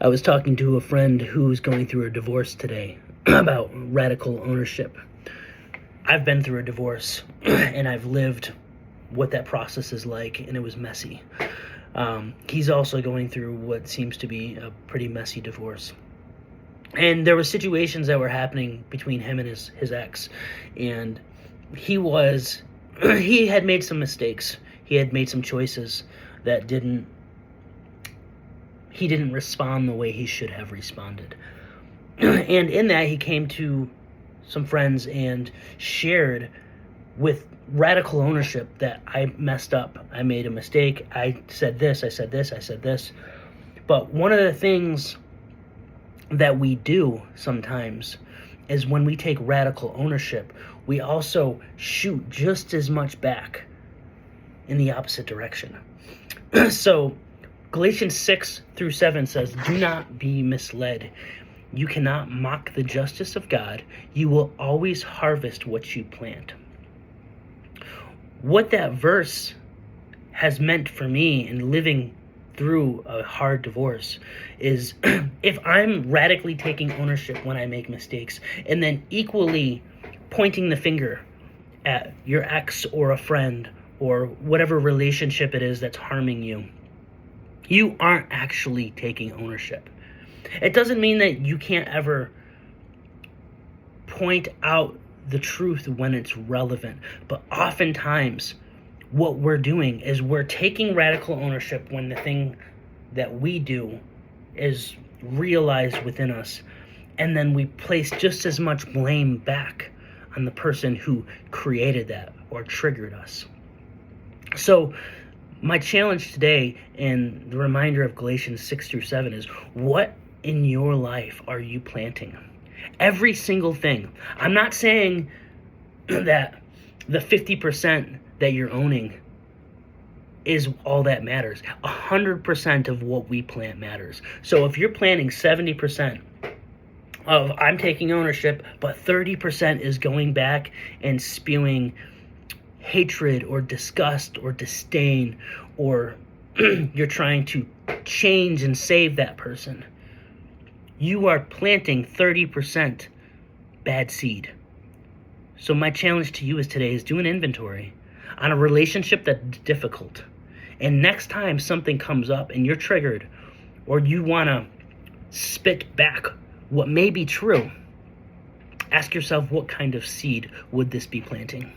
I was talking to a friend who's going through a divorce today about radical ownership. I've been through a divorce and I've lived what that process is like, and it was messy. He's also going through what seems to be a pretty messy divorce. And there were situations that were happening between him and his ex, and he had made some mistakes. He had made some choices that he didn't respond the way he should have responded. And in that, he came to some friends and shared with radical ownership that I messed up. I made a mistake. I said this, I said this, I said this. But one of the things that we do sometimes is when we take radical ownership, we also shoot just as much back in the opposite direction. So Galatians 6-7 says, "Do not be misled. You cannot mock the justice of God. You will always harvest what you plant." What that verse has meant for me in living through a hard divorce is if I'm radically taking ownership when I make mistakes and then equally pointing the finger at your ex or a friend or whatever relationship it is that's harming you, you aren't actually taking ownership. It doesn't mean that you can't ever point out the truth when it's relevant, but oftentimes what we're doing is we're taking radical ownership when the thing that we do is realized within us, and then we place just as much blame back on the person who created that or triggered us. So my challenge today and the reminder of Galatians 6-7 is, what in your life are you planting? Every single thing. I'm not saying that the 50% that you're owning is all that matters. 100% of what we plant matters. So if you're planting 70% of I'm taking ownership, but 30% is going back and spewing hatred or disgust or disdain, or you're trying to change and save that person, you are planting 30% bad seed. So my challenge to you today is do an inventory on a relationship that's difficult. And next time something comes up and you're triggered, or you want to spit back what may be true, ask yourself, what kind of seed would this be planting?